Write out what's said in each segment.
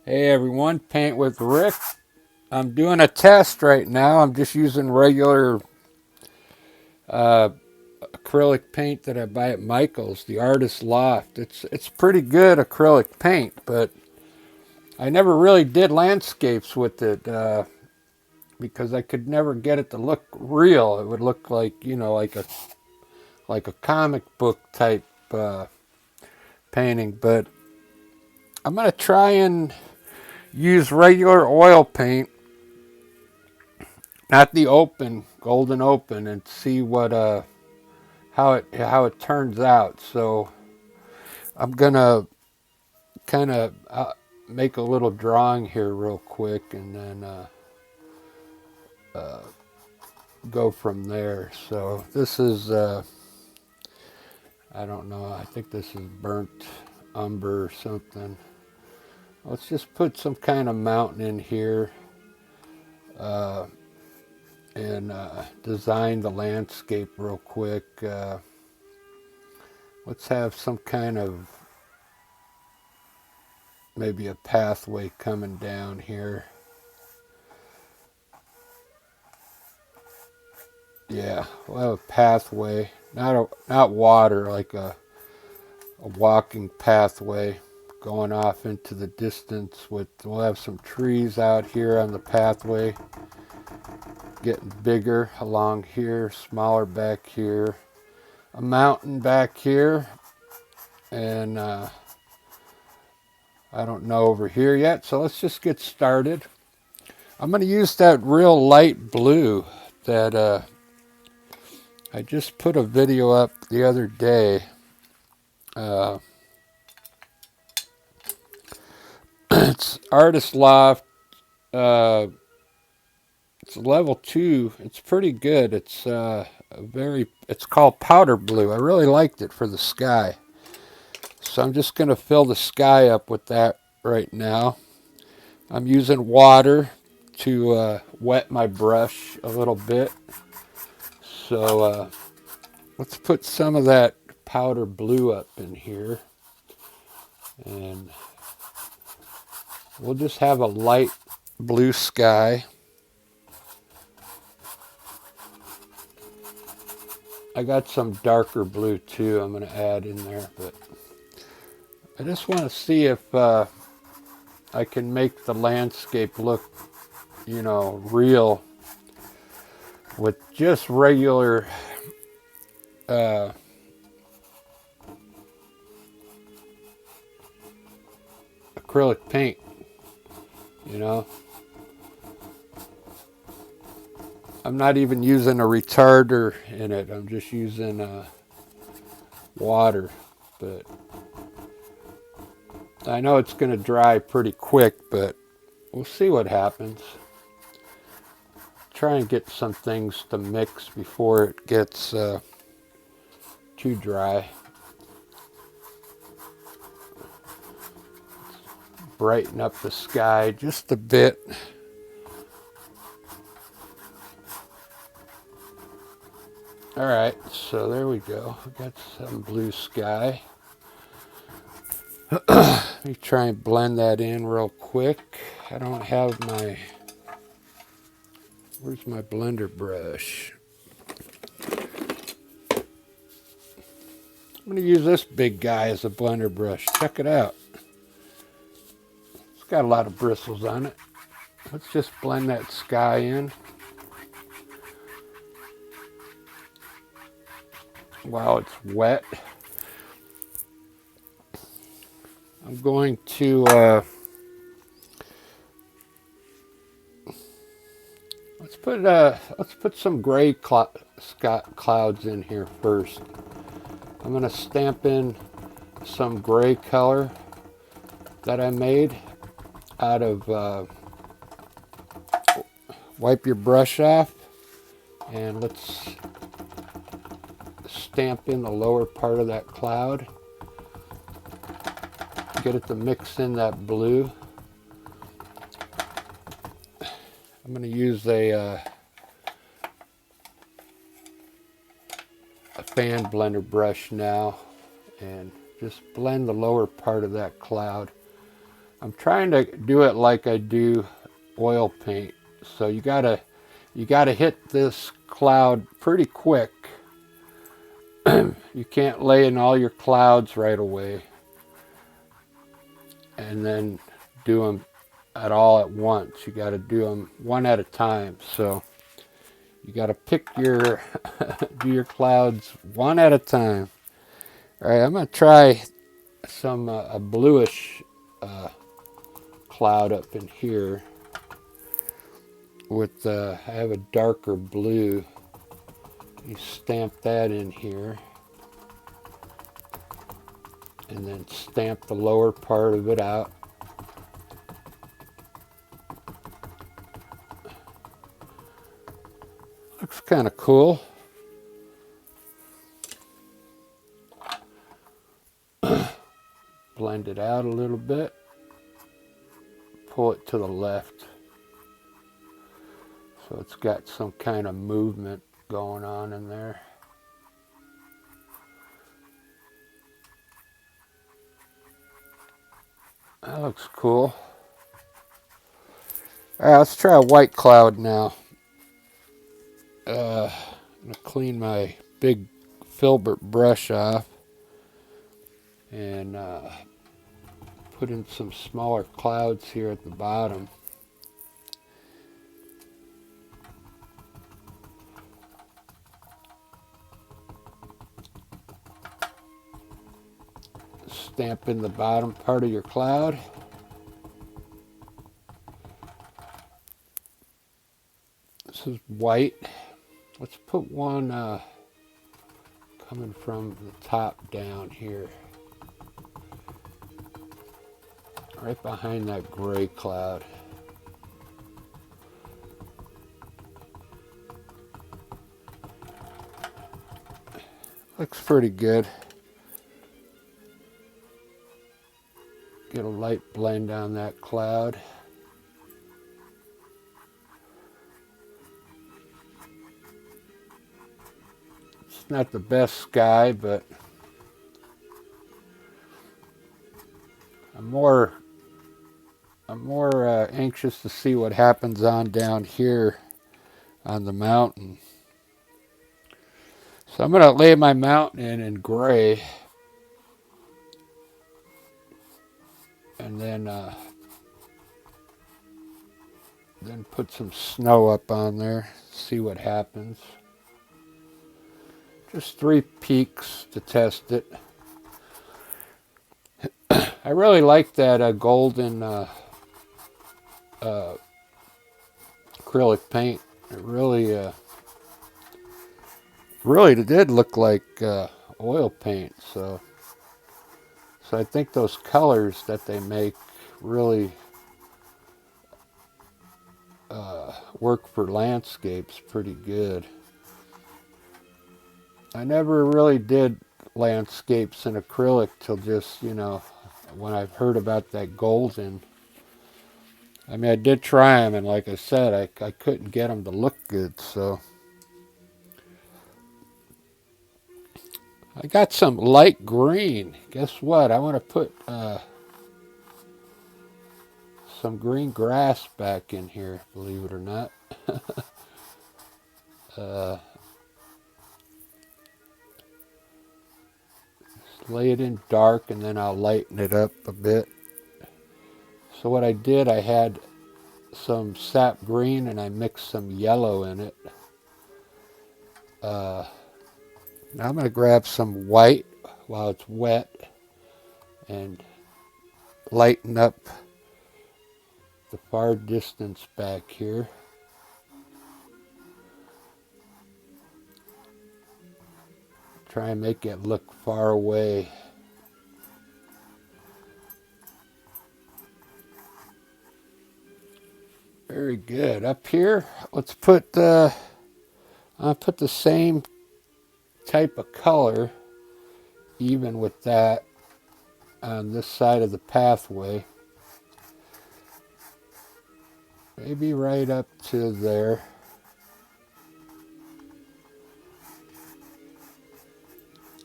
Hey everyone, Paint with Rick. I'm doing a test right now. I'm just using regular uh, acrylic paint that I buy at Michael's, the Artist Loft. It's pretty good acrylic paint, but I never really did landscapes with it because I could never get it to look real. It would look like like a comic book type painting. But I'm gonna try and use regular oil paint, not the open, golden open, and see what how it turns out. So I'm gonna kind of make a little drawing here real quick, and then go from there. So this is I don't know. I think this is burnt umber or something. Let's just put some kind of mountain in here uh, and design the landscape real quick. Let's have some kind of maybe a pathway coming down here. Yeah, we'll have a pathway, not water, like a walking pathway going off into the distance. We'll have some trees out here on the pathway, getting bigger along here, smaller back here, a mountain back here, and I don't know over here yet. So let's just get started. I'm going to use that real light blue that I just put a video up the other day. Uh, it's Artist Loft. Uh, it's level 2. It's pretty good. It's called powder blue. I really liked it for the sky. So I'm just going to fill the sky up with that right now. I'm using water to wet my brush a little bit. So let's put some of that powder blue up in here. And we'll just have a light blue sky. I got some darker blue too I'm going to add in there, but I just want to see if I can make the landscape look, real with just regular uh, acrylic paint, you know. I'm not even using a retarder in it. I'm just using water, but I know it's going to dry pretty quick, but we'll see what happens. Try and get some things to mix before it gets too dry. Brighten up the sky just a bit. All right, so there we go. We got some blue sky. Let me try and blend that in real quick. I don't have my... Where's my blender brush? I'm going to use this big guy as a blender brush. Check it out. It's got a lot of bristles on it. Let's just blend that sky in. While it's wet, I'm going to let's put some gray clouds in here first. I'm going to stamp in some gray color that I made out of wipe your brush off, and let's stamp in the lower part of that cloud. Get it to mix in that blue. I'm going to use a fan blender brush now and just blend the lower part of that cloud. I'm trying to do it like I do oil paint. So you gotta hit this cloud pretty quick. You can't lay in all your clouds right away and then do them at all at once. You got to do them one at a time. So you got to pick your do your clouds one at a time. All right, I'm gonna try some a bluish cloud up in here with I have a darker blue. You stamp that in here and then stamp the lower part of it out. Looks kind of cool. Blend it out a little bit. Pull it to the left. So it's got some kind of movement going on in there. That looks cool. All right, let's try a white cloud now. I'm going to clean my big filbert brush off and put in some smaller clouds here at the bottom. Stamp in the bottom part of your cloud. This is white. Let's put one coming from the top down here. Right behind that gray cloud. Looks pretty good. Get a light blend on that cloud. It's not the best sky, but I'm more anxious to see what happens on down here on the mountain. So I'm going to lay my mountain in gray. And then put some snow up on there, see what happens. Just 3 peaks to test it. I really like that golden acrylic paint. It really did look like oil paint. So I think those colors that they make really work for landscapes pretty good. I never really did landscapes in acrylic till just, when I've heard about that golden. I mean, I did try them, and like I said, I couldn't get them to look good, so. I got some light green. Guess what? I want to put some green grass back in here, believe it or not. Lay it in dark, and then I'll lighten it up a bit. So what I did, I had some sap green, and I mixed some yellow in it. Now I'm going to grab some white while it's wet and lighten up the far distance back here. Try and make it look far away. Very good. Up here, let's put I'll put the same type of color, even with that, on this side of the pathway. Maybe right up to there.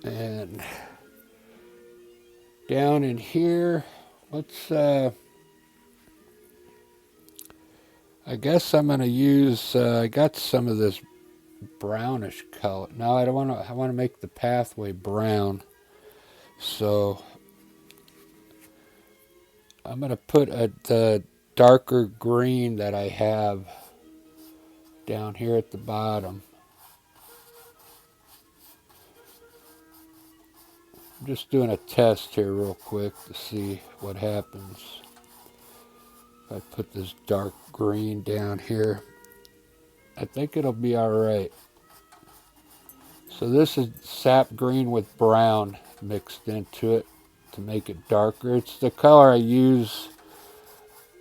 And down in here, let's I guess I'm going to use, I got some of this brownish color. No, I don't want to, I want to make the pathway brown. So I'm going to put the darker green that I have down here at the bottom. I'm just doing a test here real quick to see what happens. If I put this dark green down here, I think it'll be all right. So this is sap green with brown mixed into it to make it darker. It's the color I use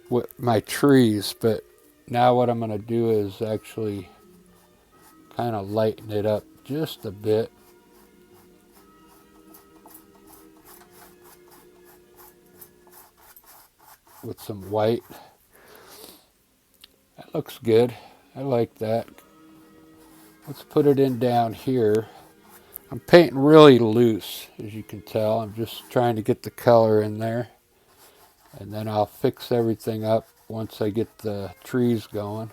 with my trees, but now what I'm going to do is actually kind of lighten it up just a bit. With some white. That looks good. I like that. Let's put it in down here. I'm painting really loose, as you can tell. I'm just trying to get the color in there. And then I'll fix everything up once I get the trees going.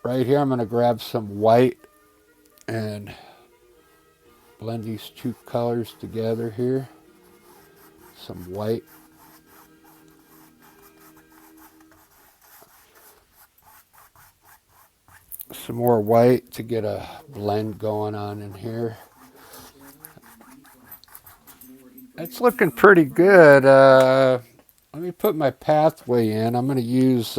Right here I'm going to grab some white and blend these two colors together here. Some white. Some more white to get a blend going on in here. It's looking pretty good. Let me put my pathway in. I'm going to use,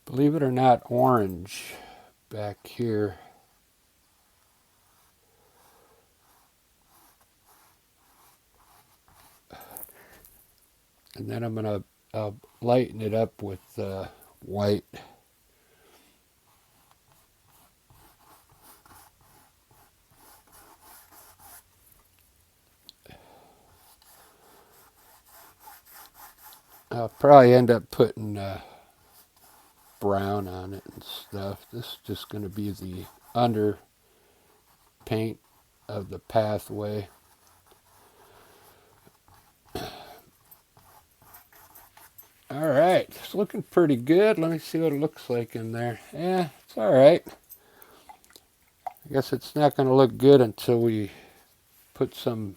believe it or not, orange back here. And then I'm going to lighten it up with white. I'll probably end up putting brown on it and stuff. This is just going to be the under paint of the pathway. All right, it's looking pretty good. Let me see what it looks like in there. Yeah, it's all right. I guess it's not going to look good until we put some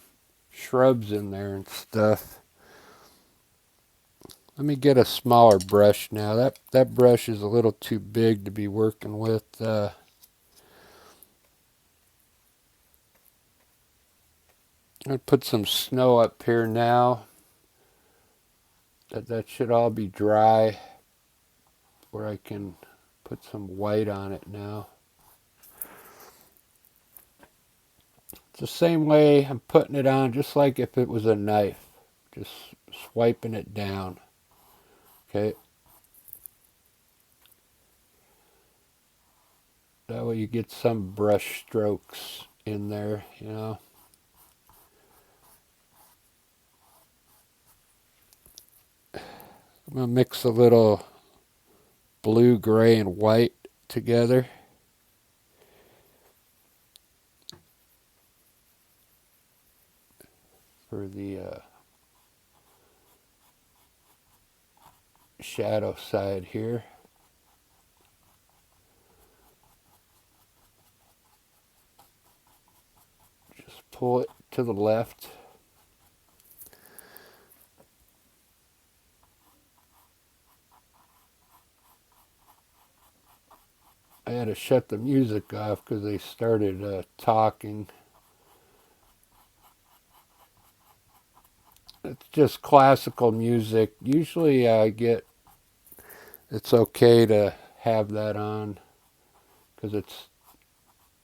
shrubs in there and stuff. Let me get a smaller brush now. That brush is a little too big to be working with. I'm going to put some snow up here now. That should all be dry where I can put some white on it now. It's the same way I'm putting it on, just like if it was a knife. Just swiping it down. Okay. That way you get some brush strokes in there, you know. I'm going to mix a little blue, gray, and white together. For the shadow side here. Just pull it to the left. I had to shut the music off because they started talking. It's just classical music. Usually it's okay to have that on because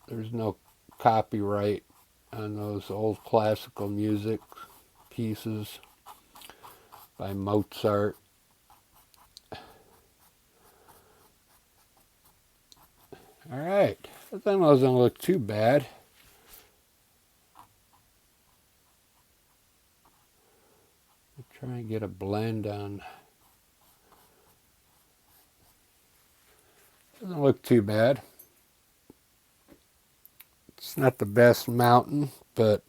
there's no copyright on those old classical music pieces by Mozart. All right, that thing doesn't look too bad. Try and get a blend on. Doesn't look too bad. It's not the best mountain, but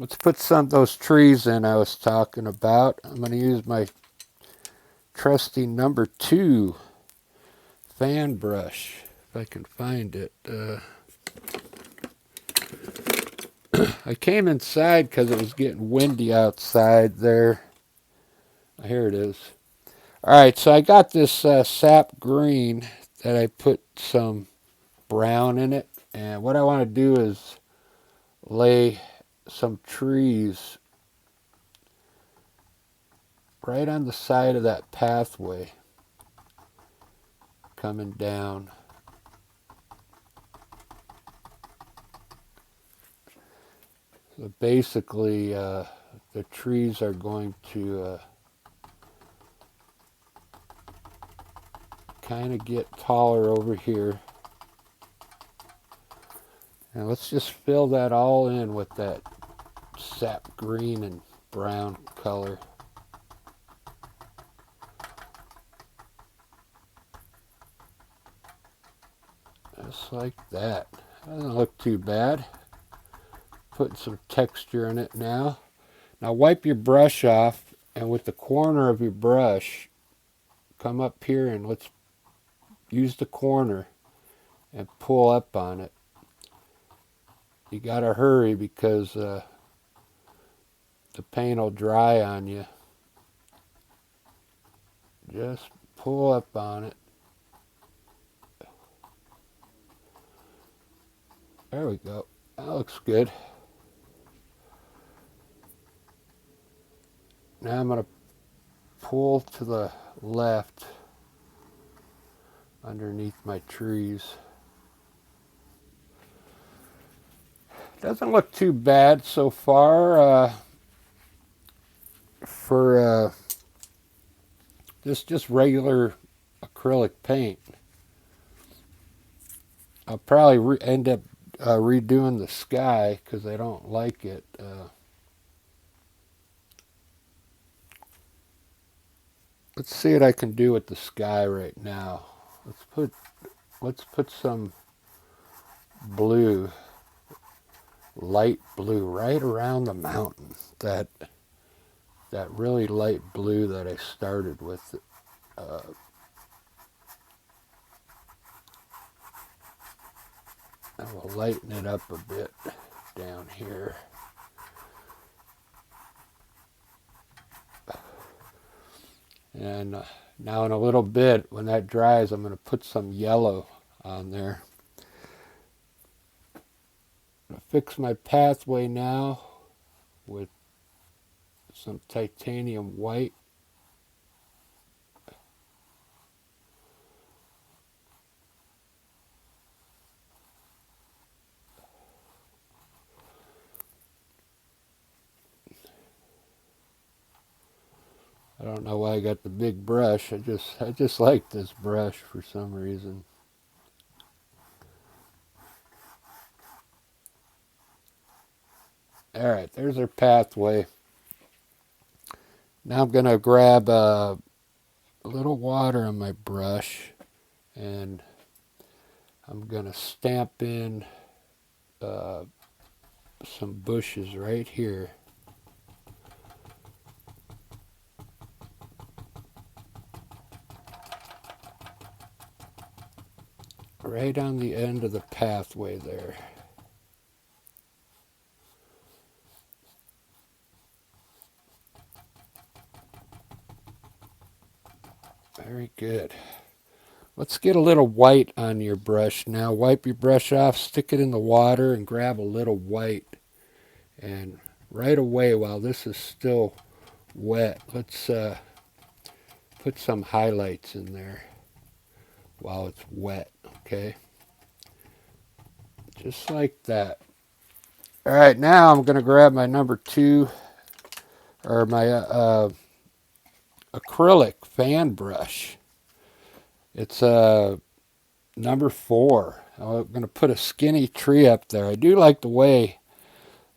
Let's put some of those trees in I was talking about. I'm going to use my trusty number 2 fan brush, if I can find it. I came inside because it was getting windy outside there. Here it is. Alright, so I got this sap green that I put some brown in it. And what I want to do is lay some trees right on the side of that pathway coming down. So basically, the trees are going to kind of get taller over here. And let's just fill that all in with that sap green and brown color. Just like that. Doesn't look too bad. Putting some texture in it now. Now wipe your brush off, and with the corner of your brush, come up here and let's use the corner and pull up on it. You gotta hurry because the paint will dry on you. Just pull up on it. There we go. That looks good. Now I'm going to pull to the left underneath my trees. Doesn't look too bad so far for just regular acrylic paint. I'll probably end up redoing the sky because I don't like it. Let's see what I can do with the sky right now. Let's put some blue, light blue, right around the mountain. That really light blue that I started with. I will lighten it up a bit down here. And now in a little bit, when that dries, I'm going to put some yellow on there. I'm going to fix my pathway now with some titanium white. I don't know why I got the big brush. I just like this brush for some reason. All right, there's our pathway. Now I'm going to grab a little water on my brush, and I'm going to stamp in some bushes right here. Right on the end of the pathway there. Very good. Let's get a little white on your brush now. Wipe your brush off, stick it in the water, and grab a little white. And right away, while this is still wet, let's put some highlights in there while it's wet, okay? Just like that. All right, now I'm going to grab my number 2, or my acrylic fan brush. It's number 4. I'm going to put a skinny tree up there. I do like the way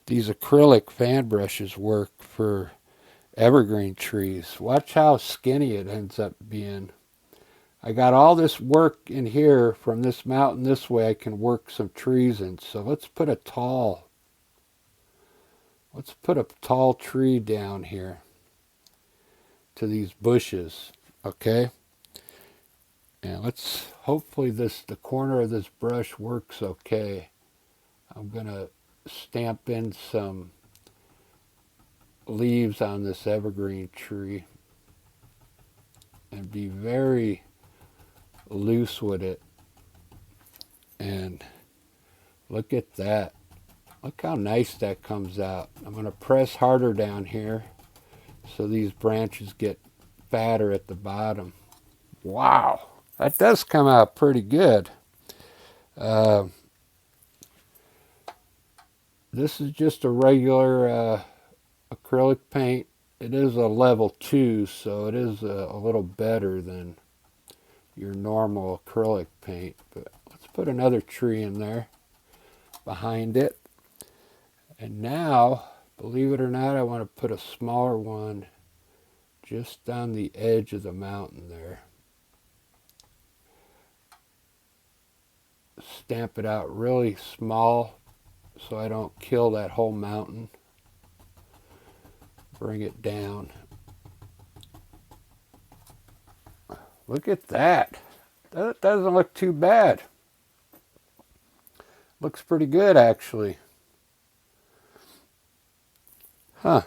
these acrylic fan brushes work for evergreen trees. Watch how skinny it ends up being. I got all this work in here from this mountain this way. I can work some trees in. So let's put a tall Let's put a tall tree down here to these bushes, okay? And let's, hopefully the corner of this brush works okay. I'm gonna stamp in some leaves on this evergreen tree and be very loose with it. And look at that. Look how nice that comes out. I'm going to press harder down here so these branches get fatter at the bottom. Wow, that does come out pretty good. This is just a regular acrylic paint. It is a level 2, so it is a little better than your normal acrylic paint. But let's put another tree in there behind it. And now, believe it or not, I want to put a smaller one just on the edge of the mountain there. Stamp it out really small so I don't kill that whole mountain. Bring it down. Look at that. That doesn't look too bad. Looks pretty good, actually. Huh.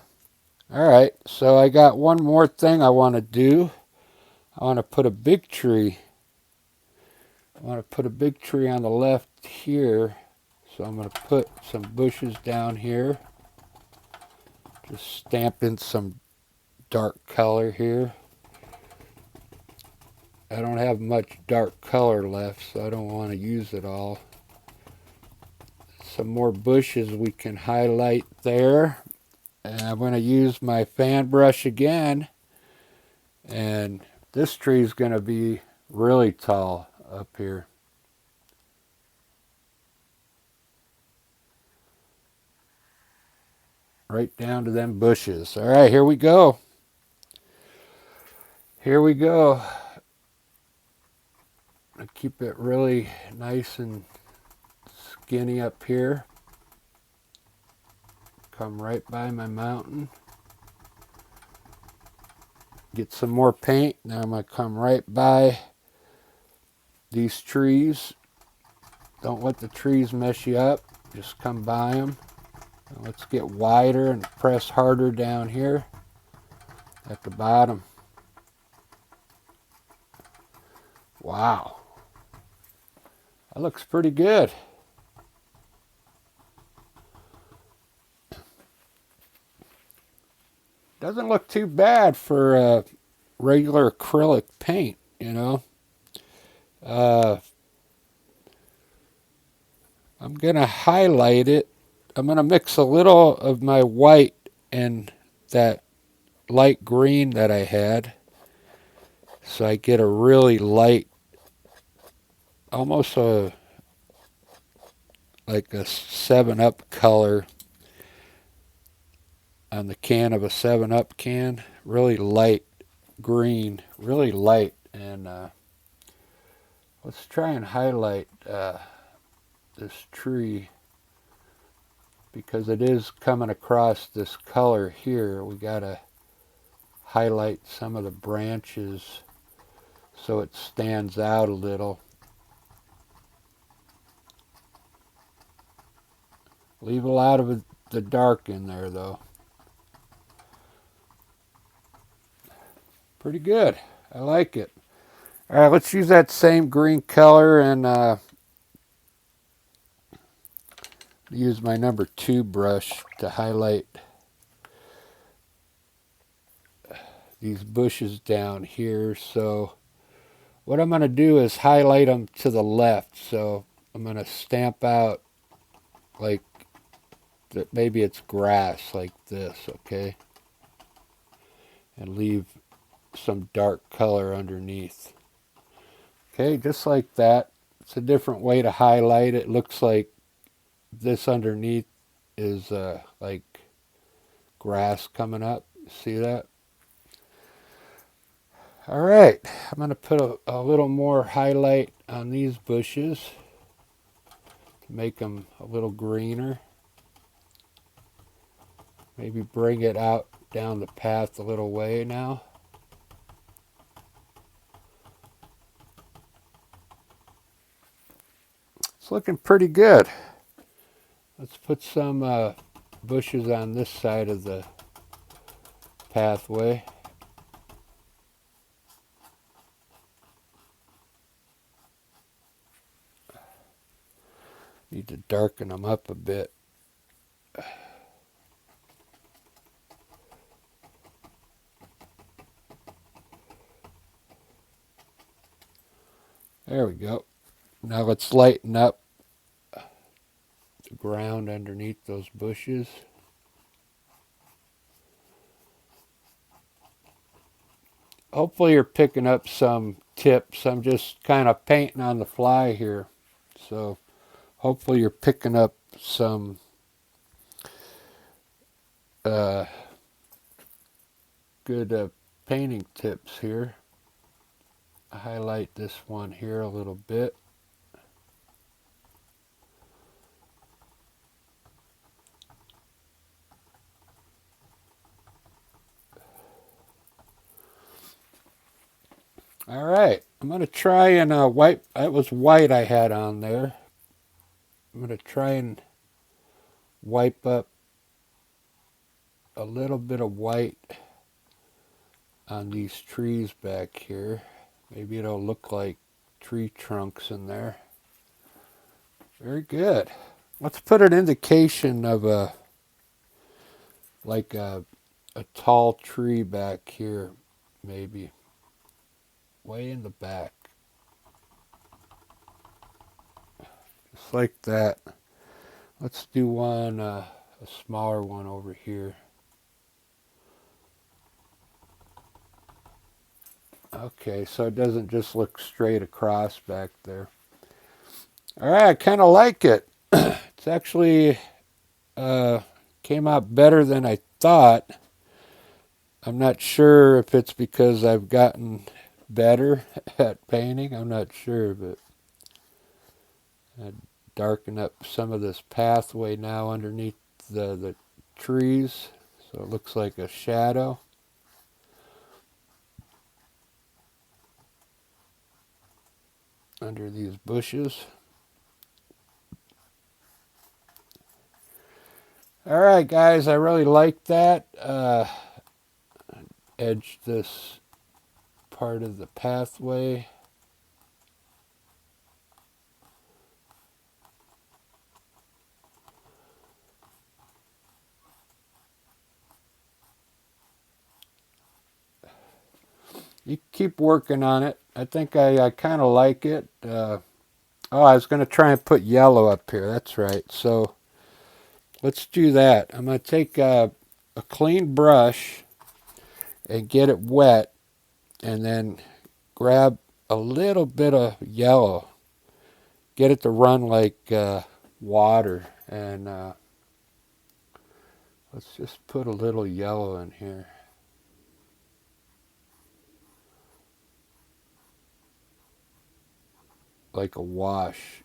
All right, so I got one more thing I want to do. I want to put a big tree. I want to put a big tree on the left here. So I'm going to put some bushes down here. Just stamp in some dark color here. I don't have much dark color left, so I don't want to use it all. Some more bushes we can highlight there. And I'm going to use my fan brush again. And this tree is going to be really tall up here. Right down to them bushes. All right, here we go. Here we go. I keep it really nice and skinny up here. Come right by my mountain. Get some more paint. Now I'm going to come right by these trees. Don't let the trees mess you up. Just come by them. Now let's get wider and press harder down here at the bottom. Wow. That looks pretty good. Doesn't look too bad for regular acrylic paint, you know. I'm going to highlight it. I'm going to mix a little of my white and that light green that I had. So I get a really light, almost like a 7-Up color on the can of a 7-Up can. Really light green, really light. And let's try and highlight this tree because it is coming across this color here. We got to highlight some of the branches so it stands out a little. Leave a lot of the dark in there though. Pretty good. I like it. All right, let's use that same green color and use my number 2 brush to highlight these bushes down here. So what I'm going to do is highlight them to the left. So I'm going to stamp out like that, maybe it's grass like this, okay? And leave some dark color underneath. Okay, just like that. It's a different way to highlight it. Looks like this underneath is like grass coming up. See that? All right, I'm going to put a little more highlight on these bushes to make them a little greener. Maybe bring it out down the path a little way now. It's looking pretty good. Let's put some bushes on this side of the pathway. Need to darken them up a bit. There we go. Now let's lighten up the ground underneath those bushes. Hopefully you're picking up some tips. I'm just kind of painting on the fly here. So hopefully you're picking up some uh, good painting tips here. I highlight this one here a little bit. All right, I'm going to try and wipe. That was white I had on there. I'm going to try and wipe up a little bit of white on these trees back here. Maybe it'll look like tree trunks in there. Very good. Let's put an indication of a tall tree back here, maybe way in the back, just like that. Let's do one, a smaller one over here. Okay, so it doesn't just look straight across back there. All right, I kind of like it. It's actually came out better than I thought. I'm not sure if it's because I've gotten better at painting. I'm not sure, but I'd darken up some of this pathway now underneath the trees, so it looks like a shadow. Under these bushes. All right, guys, I really like that. Edge this part of the pathway. You keep working on it. I think I kind of like it. Oh, I was going to try and put yellow up here. That's right. So let's do that. I'm going to take a clean brush and get it wet, and then grab a little bit of yellow. Get it to run like water, and let's just put a little yellow in here. Like a wash.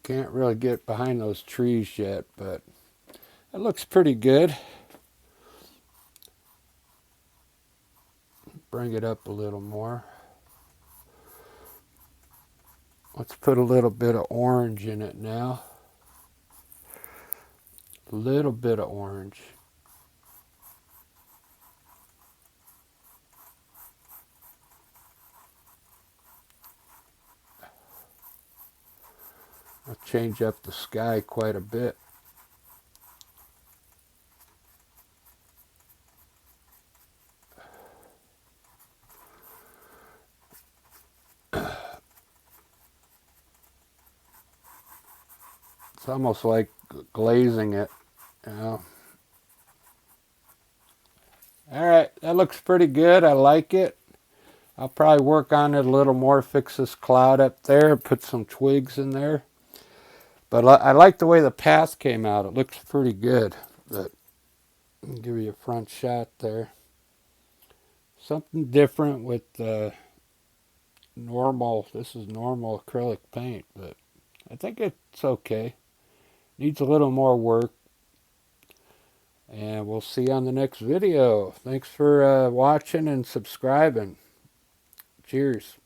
Can't really get behind those trees yet, but it looks pretty good. Bring it up a little more. Let's put a little bit of orange in it now. A little bit of orange. I'll change up the sky quite a bit. It's almost like glazing it, you know. All right, that looks pretty good. I like it. I'll probably work on it a little more, fix this cloud up there, put some twigs in there. But I like the way the path came out. It looks pretty good. But I'll give you a front shot there. Something different with normal. This is normal acrylic paint, but I think it's okay. Needs a little more work. And we'll see you on the next video. Thanks for watching and subscribing. Cheers.